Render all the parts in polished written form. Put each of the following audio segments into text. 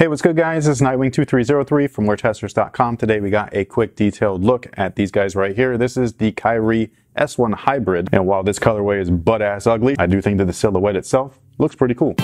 Hey, what's good guys? This is Nightwing2303 from WearTesters.com. Today we got a quick detailed look at these guys right here. This is the Kyrie S1 HYBRID, and while this colorway is butt-ass ugly, I do think that the silhouette itself looks pretty cool.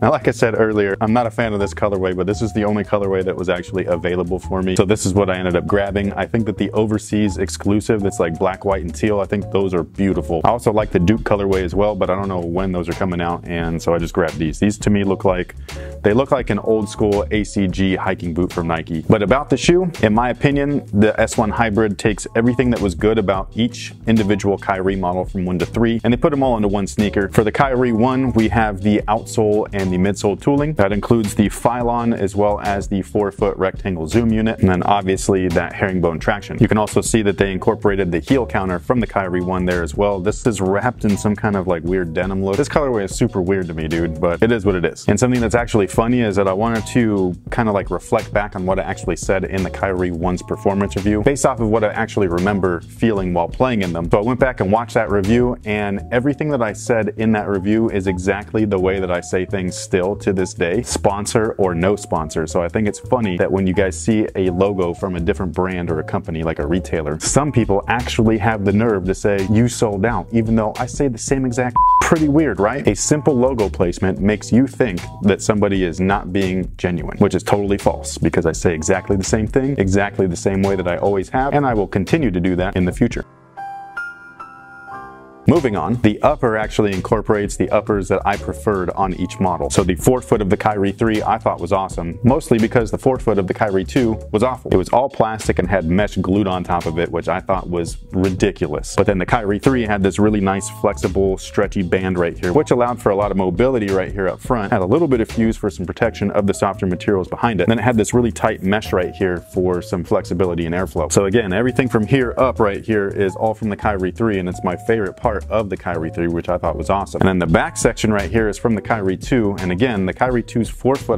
Now, like I said earlier, I'm not a fan of this colorway, but this is the only colorway that was actually available for me. So this is what I ended up grabbing. I think that the overseas exclusive, it's like black, white, and teal, I think those are beautiful. I also like the Duke colorway as well, but I don't know when those are coming out, and so I just grabbed these. These to me look like an old school ACG hiking boot from Nike. But about the shoe, in my opinion, the S1 HYBRID takes everything that was good about each individual Kyrie model from 1 to 3, and they put them all into one sneaker. For the Kyrie 1, we have the outsole and the midsole tooling. That includes the Phylon as well as the 4-foot rectangle zoom unit, and then obviously that herringbone traction. You can also see that they incorporated the heel counter from the Kyrie 1 there as well. This is wrapped in some kind of like weird denim look. This colorway is super weird to me, dude, but it is what it is. And something that's actually funny is that I wanted to kind of like reflect back on what I actually said in the Kyrie 1's performance review based off of what I actually remember feeling while playing in them. So I went back and watched that review, and everything that I said in that review is exactly the way that I say things still to this day, sponsor or no sponsor. So I think it's funny that when you guys see a logo from a different brand or a company like a retailer, some people actually have the nerve to say you sold out, even though I say the same exact. Pretty weird, right? A simple logo placement makes you think that somebody is not being genuine, which is totally false, because I say exactly the same thing, exactly the same way that I always have, and I will continue to do that in the future. Moving on, the upper actually incorporates the uppers that I preferred on each model. So the 4-foot of the Kyrie 3 I thought was awesome, mostly because the 4-foot of the Kyrie 2 was awful. It was all plastic and had mesh glued on top of it, which I thought was ridiculous. But then the Kyrie 3 had this really nice, flexible, stretchy band right here, which allowed for a lot of mobility right here up front, had a little bit of fuse for some protection of the softer materials behind it. And then it had this really tight mesh right here for some flexibility and airflow. So again, everything from here up right here is all from the Kyrie 3, and it's my favorite part of the Kyrie 3, which I thought was awesome. And then the back section right here is from the Kyrie 2, and again, the Kyrie 2's 4-foot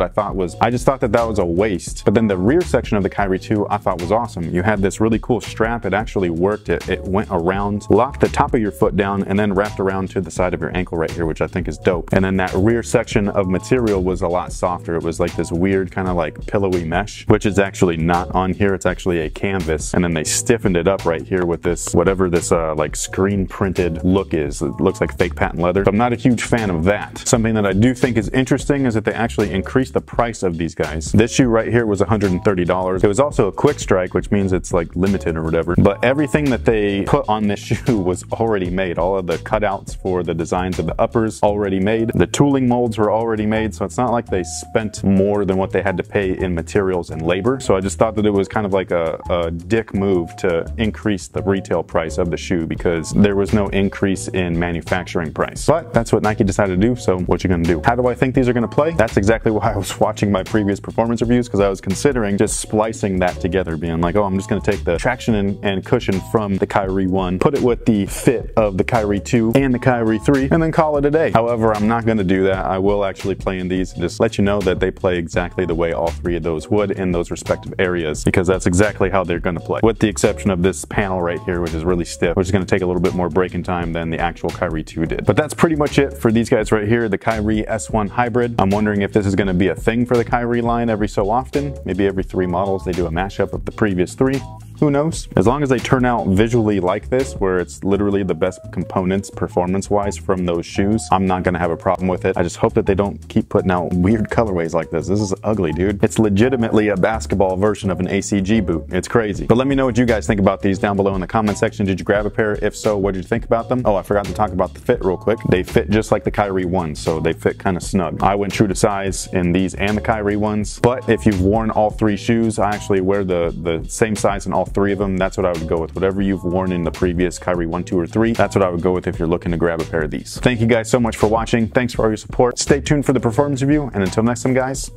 I just thought that was a waste. But then the rear section of the Kyrie 2 I thought was awesome. You had this really cool strap. It actually worked. It went around, locked the top of your foot down, and then wrapped around to the side of your ankle right here, which I think is dope. And then that rear section of material was a lot softer. It was like this weird kind of like pillowy mesh, which is actually not on here. It's actually a canvas, and then they stiffened it up right here with this, whatever this like screen printed look is. It looks like fake patent leather. So I'm not a huge fan of that. Something that I do think is interesting is that they actually increased the price of these guys. This shoe right here was $130. It was also a quick strike, which means it's like limited or whatever. But everything that they put on this shoe was already made. All of the cutouts for the designs of the uppers already made. The tooling molds were already made, so it's not like they spent more than what they had to pay in materials and labor. So I just thought that it was kind of like a dick move to increase the retail price of the shoe, because there was no increase in manufacturing price. But that's what Nike decided to do, so what you gonna do? How do I think these are gonna play? That's exactly why I was watching my previous performance reviews, because I was considering just splicing that together, being like, oh, I'm just gonna take the traction and cushion from the Kyrie 1, put it with the fit of the Kyrie 2 and the Kyrie 3, and then call it a day. However, I'm not gonna do that. I will actually play in these and just let you know that they play exactly the way all 3 of those would in those respective areas, because that's exactly how they're gonna play, with the exception of this panel right here, which is really stiff, which is gonna take a little bit more breaking time than the actual Kyrie 2 did. But that's pretty much it for these guys right here, the Kyrie S1 HYBRID. I'm wondering if this is going to be a thing for the Kyrie line every so often. Maybe every 3 models they do a mashup of the previous 3. Who knows? As long as they turn out visually like this, where it's literally the best components performance-wise from those shoes, I'm not gonna have a problem with it. I just hope that they don't keep putting out weird colorways like this. This is ugly, dude. It's legitimately a basketball version of an ACG boot. It's crazy. But let me know what you guys think about these down below in the comment section. Did you grab a pair? If so, what did you think about them? Oh, I forgot to talk about the fit real quick. They fit just like the Kyrie 1, so they fit kind of snug. I went true to size in these and the Kyrie 1s, but if you've worn all 3 shoes, I actually wear the same size in all 3 of them. That's what I would go with. Whatever you've worn in the previous Kyrie 1, 2, or 3, that's what I would go with if you're looking to grab a pair of these. Thank you guys so much for watching. Thanks for all your support. Stay tuned for the performance review, and until next time, guys,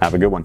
have a good one.